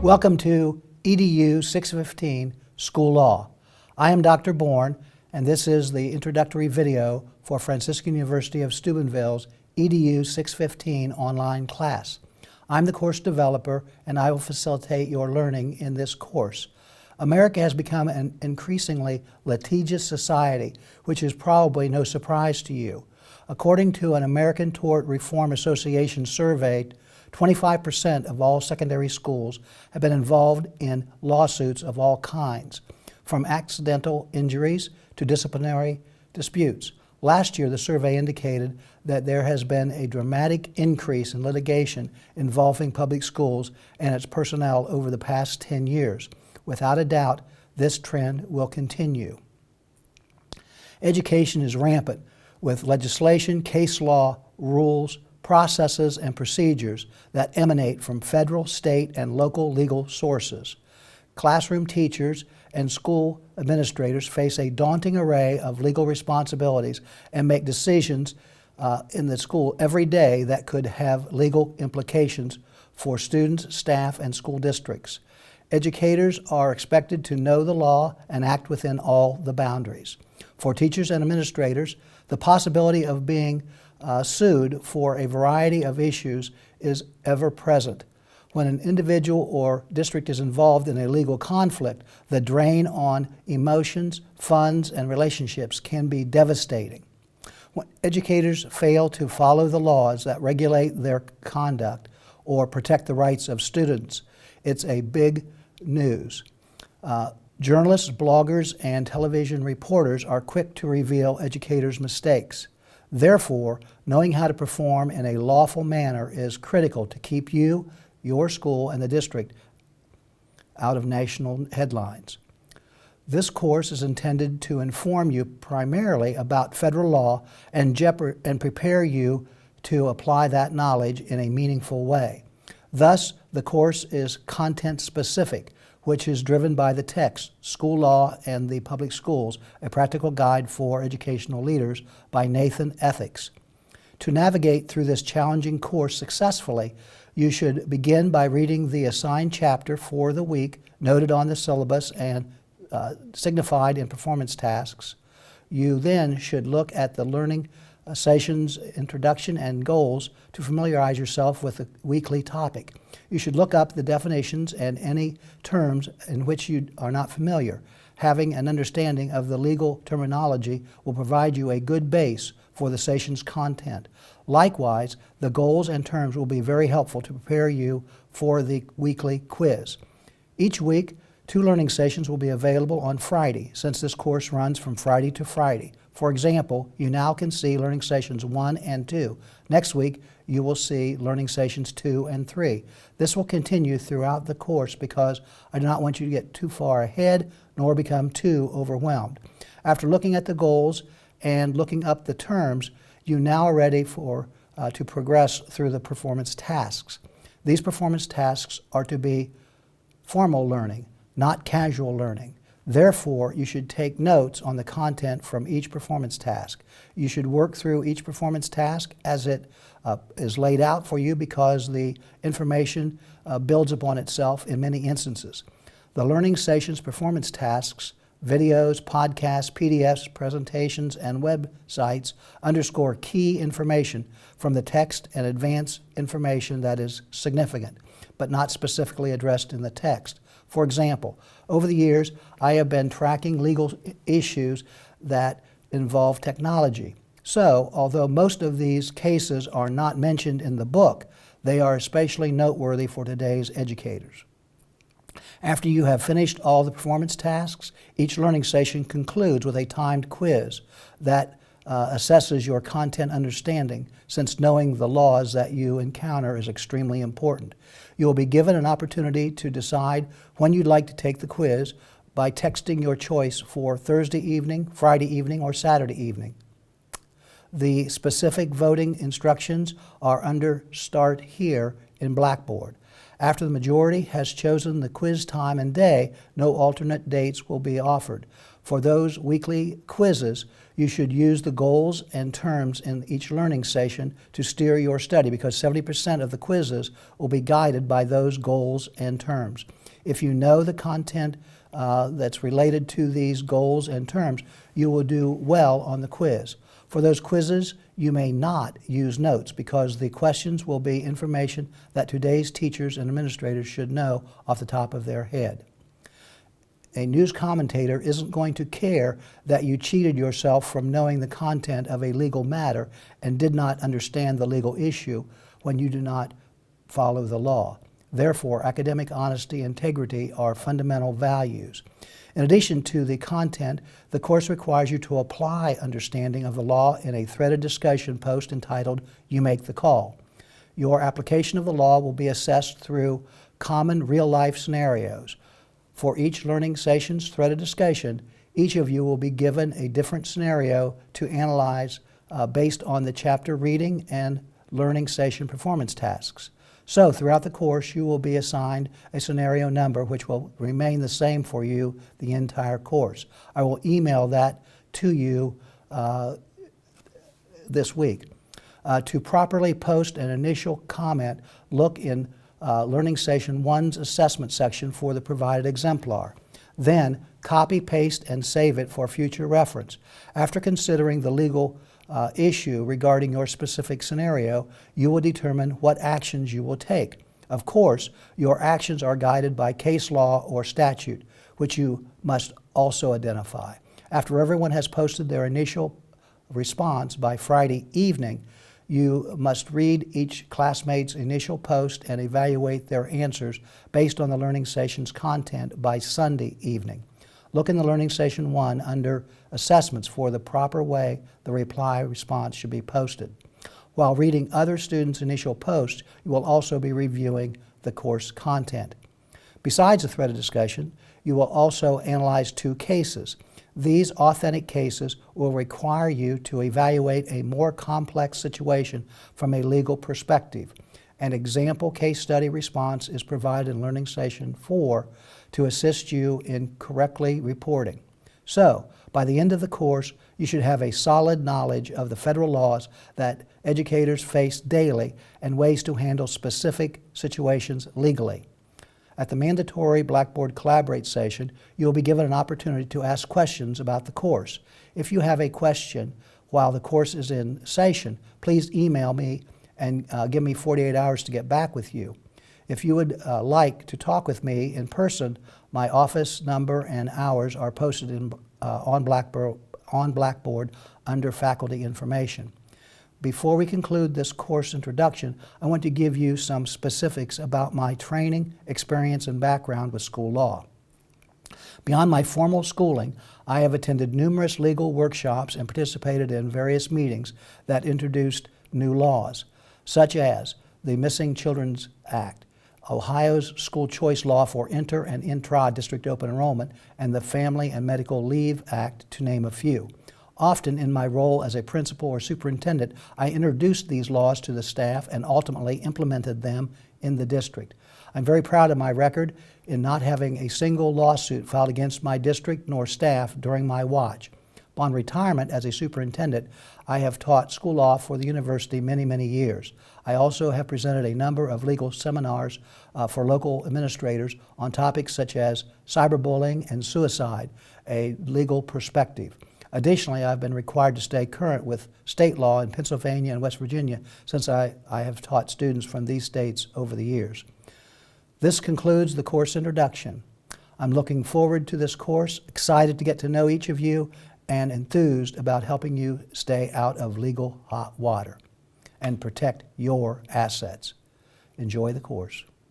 Welcome to EDU 615 School Law. I am Dr. Bourne, and this is the introductory video for Franciscan University of Steubenville's EDU 615 online class. I'm the course developer, and I will facilitate your learning in this course. America has become an increasingly litigious society, which is probably no surprise to you. According to an American Tort Reform Association survey, 25% of all secondary schools have been involved in lawsuits of all kinds, from accidental injuries to disciplinary disputes. Last year, the survey indicated that there has been a dramatic increase in litigation involving public schools and its personnel over the past 10 years. Without a doubt, this trend will continue. Education is rampant with legislation, case law, rules, processes, and procedures that emanate from federal, state, and local legal sources. Classroom teachers and school administrators face a daunting array of legal responsibilities and make decisions in the school every day that could have legal implications for students, staff, and school districts. Educators are expected to know the law and act within all the boundaries. For teachers and administrators, the possibility of being sued for a variety of issues is ever present. When an individual or district is involved in a legal conflict, the drain on emotions, funds, and relationships can be devastating. When educators fail to follow the laws that regulate their conduct or protect the rights of students, it's a big news. Journalists, bloggers, and television reporters are quick to reveal educators' mistakes. Therefore, knowing how to perform in a lawful manner is critical to keep you, your school, and the district out of national headlines. This course is intended to inform you primarily about federal law and prepare you to apply that knowledge in a meaningful way. Thus, the course is content-specific, which is driven by the text, School Law and the Public Schools, a practical guide for educational leaders by Nathan Ethics. To navigate through this challenging course successfully, you should begin by reading the assigned chapter for the week, noted on the syllabus and signified in performance tasks. You then should look at the learning sessions, introduction, and goals to familiarize yourself with the weekly topic. You should look up the definitions and any terms in which you are not familiar. Having an understanding of the legal terminology will provide you a good base for the session's content. Likewise, the goals and terms will be very helpful to prepare you for the weekly quiz. Each week, 2 learning sessions will be available on Friday, since this course runs from Friday to Friday. For example, you now can see learning sessions 1 and 2. Next week, you will see learning sessions 2 and 3. This will continue throughout the course because I do not want you to get too far ahead nor become too overwhelmed. After looking at the goals and looking up the terms, you now are ready to progress through the performance tasks. These performance tasks are to be formal learning, not casual learning. Therefore, you should take notes on the content from each performance task. You should work through each performance task as it is laid out for you because the information builds upon itself in many instances. The learning sessions performance tasks, videos, podcasts, PDFs, presentations, and websites underscore key information from the text and advance information that is significant, but not specifically addressed in the text. For example, over the years, I have been tracking legal issues that involve technology. So, although most of these cases are not mentioned in the book, they are especially noteworthy for today's educators. After you have finished all the performance tasks, each learning session concludes with a timed quiz that assesses your content understanding, since knowing the laws that you encounter is extremely important. You will be given an opportunity to decide when you'd like to take the quiz by texting your choice for Thursday evening, Friday evening, or Saturday evening. The specific voting instructions are under Start Here in Blackboard. After the majority has chosen the quiz time and day, no alternate dates will be offered. For those weekly quizzes, you should use the goals and terms in each learning session to steer your study, because 70% of the quizzes will be guided by those goals and terms. If you know the content that's related to these goals and terms, you will do well on the quiz. For those quizzes, you may not use notes, because the questions will be information that today's teachers and administrators should know off the top of their head. A news commentator isn't going to care that you cheated yourself from knowing the content of a legal matter and did not understand the legal issue when you do not follow the law. Therefore, academic honesty and integrity are fundamental values. In addition to the content, the course requires you to apply understanding of the law in a threaded discussion post entitled, "You Make the Call." Your application of the law will be assessed through common real-life scenarios. For each learning session's threaded discussion, each of you will be given a different scenario to analyze based on the chapter reading and learning session performance tasks. So throughout the course, you will be assigned a scenario number which will remain the same for you the entire course. I will email that to you this week. To properly post an initial comment, look in Learning Session 1's assessment section for the provided exemplar. Then copy, paste, and save it for future reference. After considering the legal issue regarding your specific scenario, you will determine what actions you will take. Of course, your actions are guided by case law or statute, which you must also identify. After everyone has posted their initial response by Friday evening, you must read each classmate's initial post and evaluate their answers based on the learning session's content by Sunday evening. Look in the Learning Session 1 under Assessments for the proper way the reply response should be posted. While reading other students' initial posts, you will also be reviewing the course content. Besides the threaded discussion, you will also analyze 2 cases. These authentic cases will require you to evaluate a more complex situation from a legal perspective. An example case study response is provided in Learning Session 4 to assist you in correctly reporting. So, by the end of the course, you should have a solid knowledge of the federal laws that educators face daily and ways to handle specific situations legally. At the mandatory Blackboard Collaborate session, you will be given an opportunity to ask questions about the course. If you have a question while the course is in session, please email me and give me 48 hours to get back with you. If you would like to talk with me in person, my office number and hours are posted on Blackboard under Faculty Information. Before we conclude this course introduction, I want to give you some specifics about my training, experience, and background with school law. Beyond my formal schooling, I have attended numerous legal workshops and participated in various meetings that introduced new laws, such as the Missing Children's Act, Ohio's school choice law for inter- and intra-district open enrollment, and the Family and Medical Leave Act, to name a few. Often in my role as a principal or superintendent, I introduced these laws to the staff and ultimately implemented them in the district. I'm very proud of my record in not having a single lawsuit filed against my district nor staff during my watch. Upon retirement as a superintendent, I have taught school law for the university many, many years. I also have presented a number of legal seminars for local administrators on topics such as cyberbullying and suicide, a legal perspective. Additionally, I've been required to stay current with state law in Pennsylvania and West Virginia since I have taught students from these states over the years. This concludes the course introduction. I'm looking forward to this course, excited to get to know each of you, and enthused about helping you stay out of legal hot water and protect your assets. Enjoy the course.